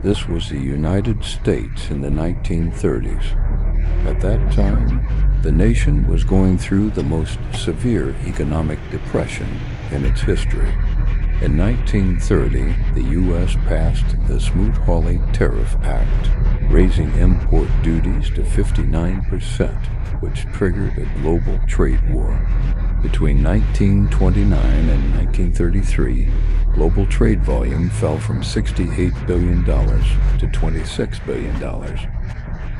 This was the United States in the 1930s. At that time, the nation was going through the most severe economic depression in its history. In 1930, the U.S. passed the Smoot-Hawley Tariff Act, raising import duties to 59%, which triggered a global trade war. Between 1929 and 1933, global trade volume fell from $68 billion to $26 billion.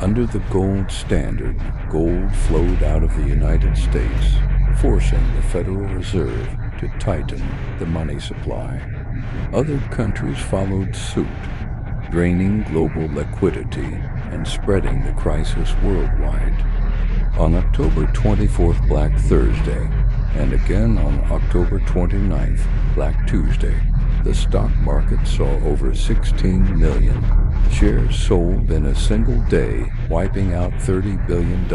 Under the gold standard, gold flowed out of the United States, forcing the Federal Reserve to tighten the money supply. Other countries followed suit, draining global liquidity and spreading the crisis worldwide. On October 24th, Black Thursday, and again on October 29th, Black Tuesday, the stock market saw over 16 million shares sold in a single day, wiping out $30 billion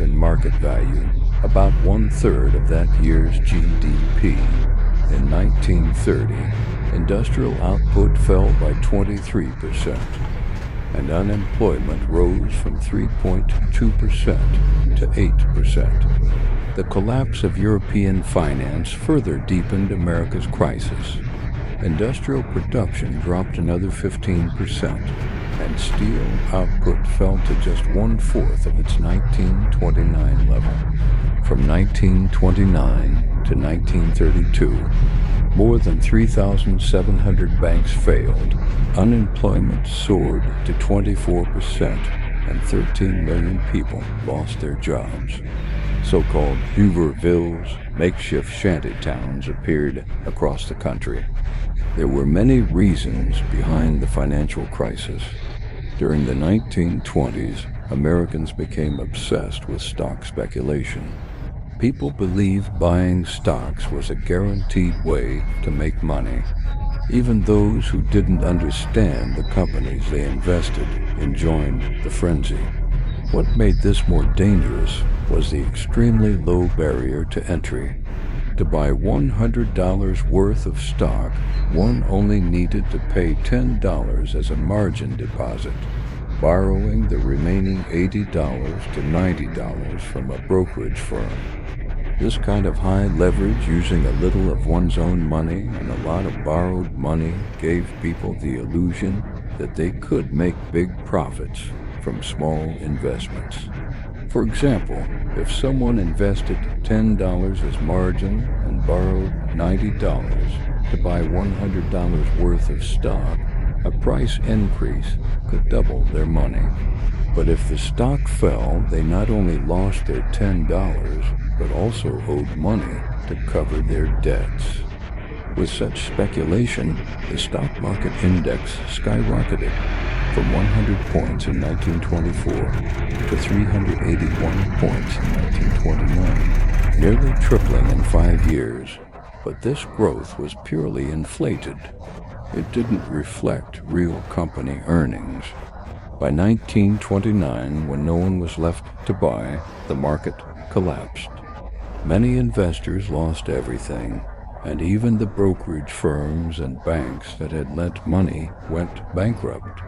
in market value, about one-third of that year's GDP. In 1930, industrial output fell by 23%, and unemployment rose from 3.2% to 8%. The collapse of European finance further deepened America's crisis. Industrial production dropped another 15%, and steel output fell to just one-fourth of its 1929 level. From 1929 to 1932, more than 3,700 banks failed. Unemployment soared to 24%, and 13 million people lost their jobs. So-called Hoovervilles, makeshift shanty towns, appeared across the country. There were many reasons behind the financial crisis. During the 1920s, Americans became obsessed with stock speculation. People believed buying stocks was a guaranteed way to make money. Even those who didn't understand the companies they invested in joined the frenzy. What made this more dangerous was the extremely low barrier to entry. To buy $100 worth of stock, one only needed to pay $10 as a margin deposit, borrowing the remaining $80 to $90 from a brokerage firm. This kind of high leverage, using a little of one's own money and a lot of borrowed money, gave people the illusion that they could make big profits from small investments. For example, if someone invested $10 as margin and borrowed $90 to buy $100 worth of stock, a price increase could double their money. But if the stock fell, they not only lost their $10, but also owed money to cover their debts. With such speculation, the stock market index skyrocketed from 100 points in 1924 to 381 points in 1929, nearly tripling in 5 years. But this growth was purely inflated. It didn't reflect real company earnings. By 1929, when no one was left to buy, the market collapsed. Many investors lost everything, and even the brokerage firms and banks that had lent money went bankrupt.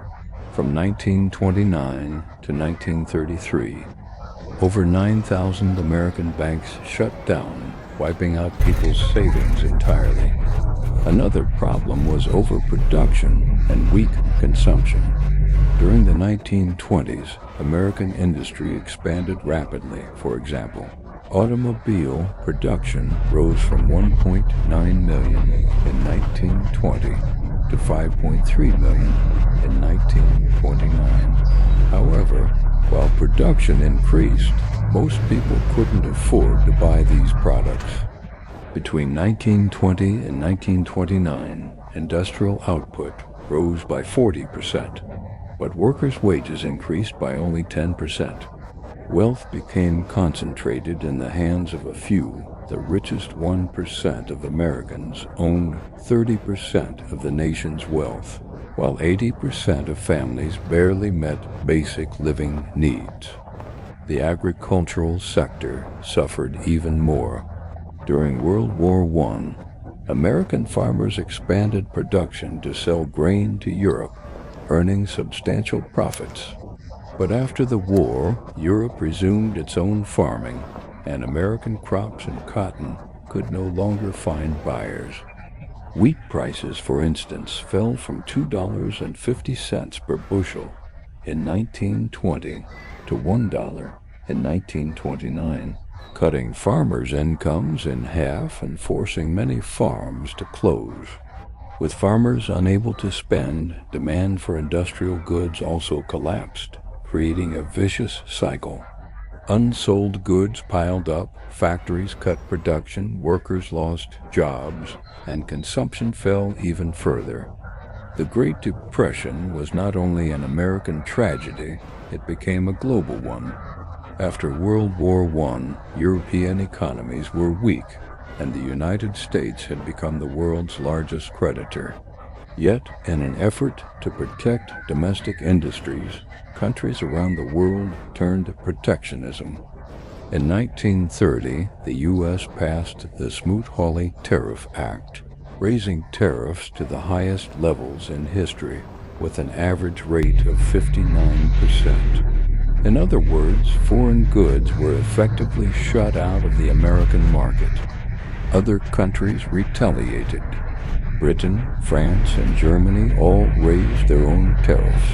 From 1929 to 1933, over 9,000 American banks shut down, wiping out people's savings entirely. Another problem was overproduction and weak consumption. During the 1920s, American industry expanded rapidly. For example, automobile production rose from 1.9 million in 1920 to 5.3 million in 1929. However, while production increased, most people couldn't afford to buy these products. Between 1920 and 1929, industrial output rose by 40%, but workers' wages increased by only 10%. Wealth became concentrated in the hands of a few. The richest 1% of Americans owned 30% of the nation's wealth, while 80% of families barely met basic living needs. The agricultural sector suffered even more. During World War I, American farmers expanded production to sell grain to Europe, earning substantial profits. But after the war, Europe resumed its own farming, and American crops and cotton could no longer find buyers. Wheat prices, for instance, fell from $2.50 per bushel in 1920 to $1 in 1929, cutting farmers' incomes in half and forcing many farms to close. With farmers unable to spend, demand for industrial goods also collapsed, creating a vicious cycle. Unsold goods piled up, factories cut production, workers lost jobs, and consumption fell even further. The Great Depression was not only an American tragedy, it became a global one. After World War I, European economies were weak, and the United States had become the world's largest creditor. Yet, in an effort to protect domestic industries, countries around the world turned to protectionism. In 1930, the U.S. passed the Smoot-Hawley Tariff Act, raising tariffs to the highest levels in history, with an average rate of 59%. In other words, foreign goods were effectively shut out of the American market. Other countries retaliated. Britain, France, and Germany all raised their own tariffs.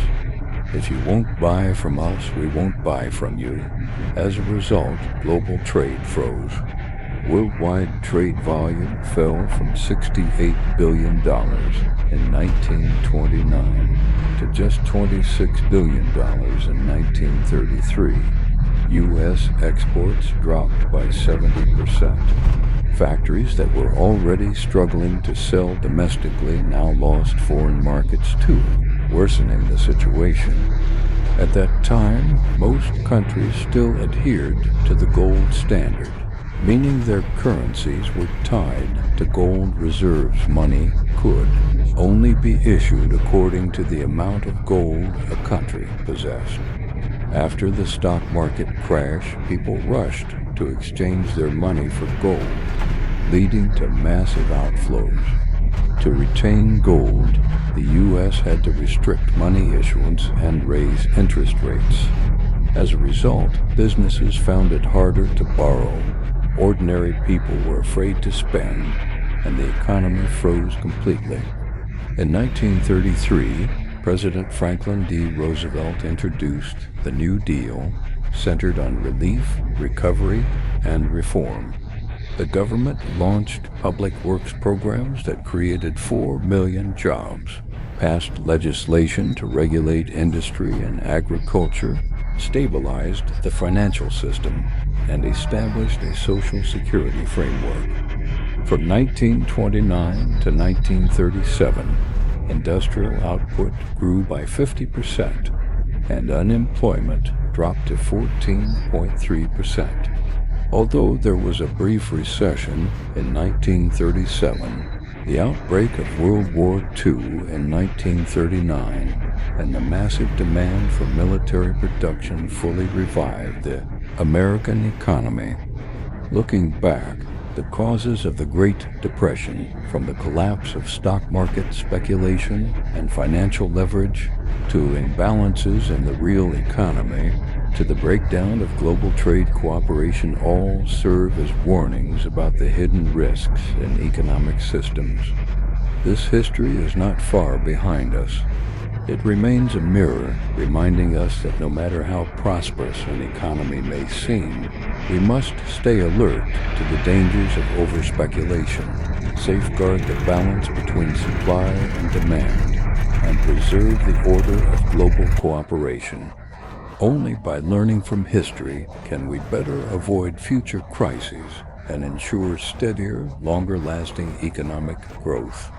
If you won't buy from us, we won't buy from you. As a result, global trade froze. Worldwide trade volume fell from $68 billion in 1929 to just $26 billion in 1933. U.S. exports dropped by 70%. Factories that were already struggling to sell domestically now lost foreign markets too, worsening the situation. At that time, most countries still adhered to the gold standard, meaning their currencies were tied to gold reserves. Money could only be issued according to the amount of gold a country possessed. After the stock market crash, people rushed to exchange their money for gold, leading to massive outflows. To retain gold, the U.S. had to restrict money issuance and raise interest rates. As a result, businesses found it harder to borrow. Ordinary people were afraid to spend, and the economy froze completely. In 1933, President Franklin D. Roosevelt introduced the New Deal, centered on relief, recovery, and reform. The government launched public works programs that created 4 million jobs, passed legislation to regulate industry and agriculture, stabilized the financial system, and established a Social Security framework. From 1929 to 1937, industrial output grew by 50%, and unemployment dropped to 14.3%. Although there was a brief recession in 1937, the outbreak of World War II in 1939 and the massive demand for military production fully revived the American economy. Looking back, the causes of the Great Depression, from the collapse of stock market speculation and financial leverage to imbalances in the real economy, to the breakdown of global trade cooperation, all serve as warnings about the hidden risks in economic systems. This history is not far behind us. It remains a mirror reminding us that no matter how prosperous an economy may seem, we must stay alert to the dangers of overspeculation, safeguard the balance between supply and demand, and preserve the order of global cooperation. Only by learning from history can we better avoid future crises and ensure steadier, longer-lasting economic growth.